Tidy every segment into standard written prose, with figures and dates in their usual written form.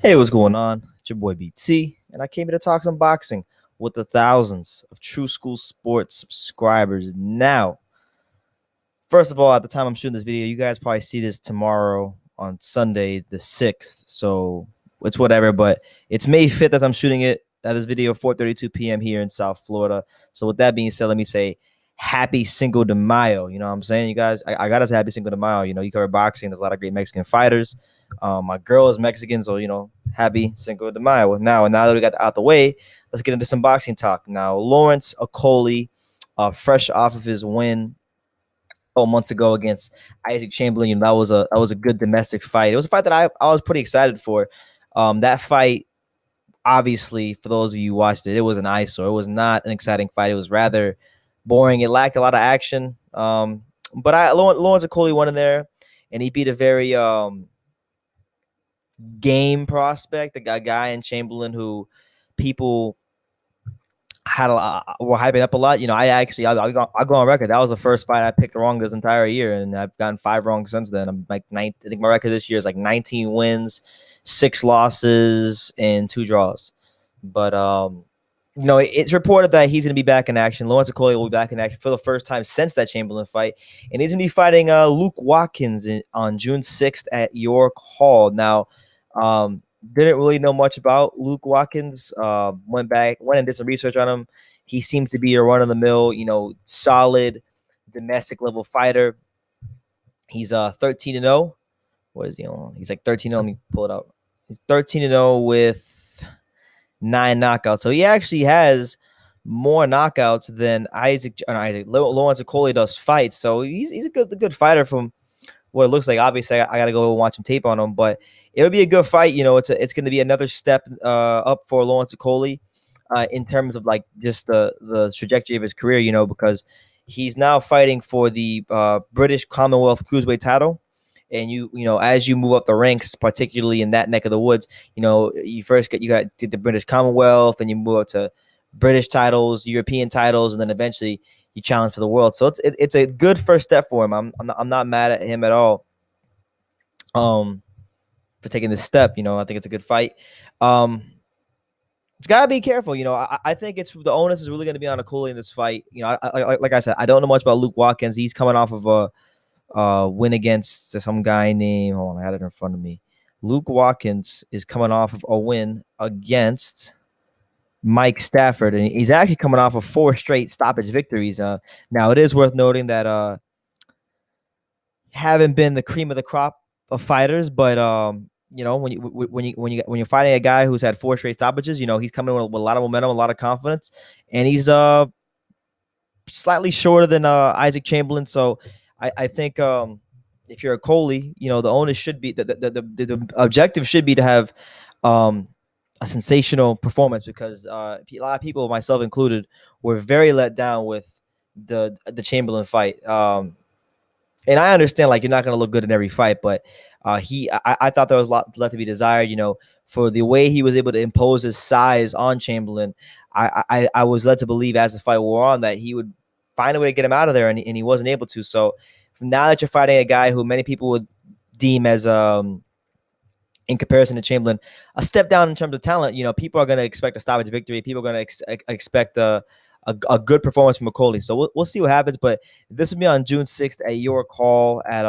Hey, what's going on? It's your boy BT, and I came here to talk some boxing with the thousands of True School Sports subscribers. Now, first of all, at the time I'm shooting this video, you guys probably see this tomorrow on Sunday, the 6th. So it's whatever, but it's May 5th that I'm shooting it. This video, 4:32 p.m. here in South Florida. So with that being said, let me say happy Cinco de Mayo. You know what I'm saying? You guys, I got us happy Cinco de Mayo. You know, you cover boxing. There's a lot of great Mexican fighters. My girl is Mexican, so, happy Cinco de Mayo. Now that we got that out the way, let's get into some boxing talk. Now, Lawrence Okolie, fresh off of his win months ago against Isaac Chamberlain. That was a good domestic fight. It was a fight that I was pretty excited for. That fight, obviously, for those of you who watched it, it was an eyesore. It was not an exciting fight. It was rather boring. It lacked a lot of action. But Lawrence Okolie won in there, and he beat a very game prospect, a guy in Chamberlain who people had were hyping up a lot. I'll go on record. That was the first fight I picked wrong this entire year, and I've gotten 5 wrong since then. I'm like I think my record this year is like 19 wins, 6 losses, and 2 draws. But it's reported that he's going to be back in action. Lawrence Okolie will be back in action for the first time since that Chamberlain fight, and he's going to be fighting Luke Watkins on June 6th at York Hall. Now, didn't really know much about Luke Watkins. Went and did some research on him. He seems to be a run-of-the-mill, solid domestic level fighter. He's 13-0. What is he on? He's like 13-0. Let me pull it up. He's 13-0 with 9 knockouts. So he actually has more knockouts than Lawrence Okolie does fights. So he's a good fighter from what it looks like. Obviously, I got to go watch some tape on him, but it'll be a good fight. It's going to be another step up for Lawrence Okolie in terms of like just the trajectory of his career. Because he's now fighting for the British Commonwealth cruiserweight title. And as you move up the ranks, particularly in that neck of the woods, you got the British Commonwealth, and you move up to British titles, European titles, and then eventually you challenge for the world. So it's a good first step for him. I'm not mad at him at all. For taking this step, I think it's a good fight. You've got to be careful. I think it's the onus is really going to be on Okolie in this fight. Like I said, I don't know much about Luke Watkins. He's coming off of a win against some guy named. Hold on, I had it in front of me. Luke Watkins is coming off of a win against Mike Stafford, and he's actually coming off of 4 straight stoppage victories. Now it is worth noting that haven't been the cream of the crop of fighters, but when you're fighting a guy who's had 4 straight stoppages, he's coming with a lot of momentum, a lot of confidence, and he's slightly shorter than Isaac Chamberlain. So I think if you're a Okolie, the onus should be the objective should be to have a sensational performance, because a lot of people, myself included, were very let down with the Chamberlain fight. And I understand, like, you're not going to look good in every fight, but I thought there was a lot left to be desired, for the way he was able to impose his size on Chamberlain. I was led to believe as the fight wore on that he would find a way to get him out of there, and he wasn't able to. So now that you're fighting a guy who many people would deem as in comparison to Chamberlain, a step down in terms of talent, people are going to expect a stoppage victory. People are going to expect a good performance from Okolie. So we'll see what happens. But this will be on June 6th at York Hall at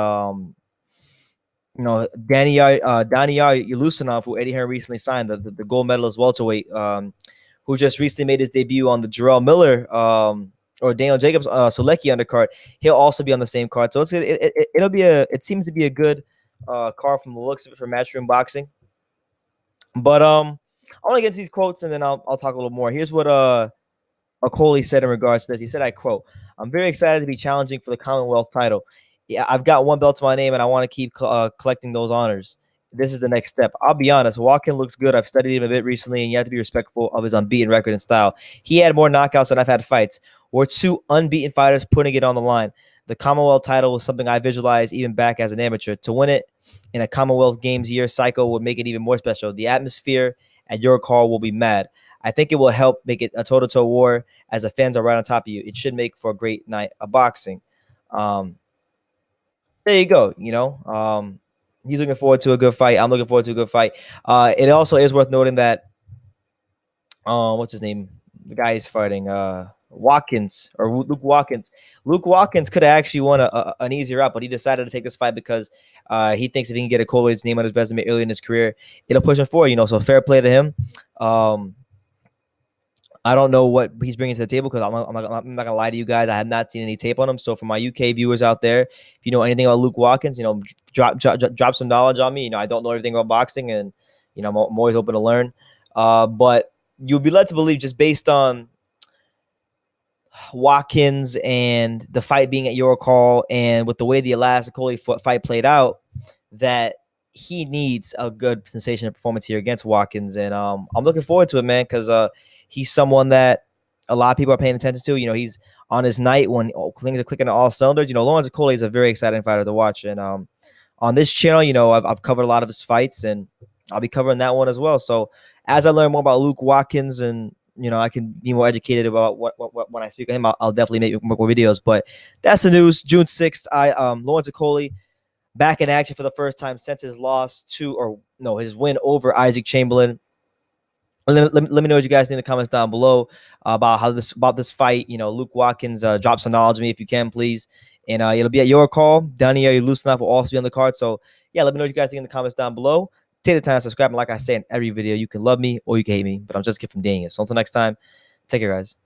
Daniel Yulusanov, who Eddie Hearn recently signed, the gold medalist welterweight, who just recently made his debut on the Jarrell Miller or Daniel Jacobs Solecki undercard. He'll also be on the same card. So it seems to be a good card from the looks of it for Matchroom Boxing. But I want to get into these quotes, and then I'll talk a little more. Here's what Okolie said in regards to this. He said, I quote, "I'm very excited to be challenging for the Commonwealth title. Yeah, I've got 1 belt to my name, and I want to keep collecting those honors. This is the next step. I'll be honest, Watkins looks good. I've studied him a bit recently, and you have to be respectful of his unbeaten record and style. He had more knockouts than I've had fights. We're 2 unbeaten fighters putting it on the line. The Commonwealth title was something I visualized even back as an amateur. To win it in a Commonwealth Games year cycle would make it even more special. The atmosphere at York Hall will be mad. I think it will help make it a toe-to-toe war as the fans are right on top of you. It should make for a great night of boxing." There you go. He's looking forward to a good fight. I'm looking forward to a good fight. It also is worth noting that what's his name? The guy he's fighting, Watkins or Luke Watkins. Luke Watkins could have actually won an easier route, but he decided to take this fight because he thinks if he can get Okolie's name on his resume early in his career, it'll push him forward. So fair play to him. I don't know what he's bringing to the table because I'm not gonna lie to you guys. I have not seen any tape on him. So for my UK viewers out there, if you know anything about Luke Watkins, drop some knowledge on me. I don't know everything about boxing, and I'm always open to learn. But you'll be led to believe just based on Watkins and the fight being at your call, and with the way the last Okolie fight played out, that he needs a good sensational performance here against Watkins, and I'm looking forward to it, man, because he's someone that a lot of people are paying attention to. He's on his night when things are clicking on all cylinders. Lawrence Okolie is a very exciting fighter to watch, and on this channel, I've covered a lot of his fights, and I'll be covering that one as well. So as I learn more about Luke Watkins and I can be more educated about what when I speak to him, I'll definitely make more videos. But that's the news. June 6th, Lawrence Okolie back in action for the first time since his his win over Isaac Chamberlain. Let me know what you guys think in the comments down below about this fight. Luke Watkins, drop some knowledge to me if you can, please. And it'll be at your call. Down here, you loosen up will also be on the card. So yeah, let me know what you guys think in the comments down below. Take the time to subscribe. And like I say in every video, you can love me or you can hate me, but I'm just a kid from Daniel. So until next time, take care, guys.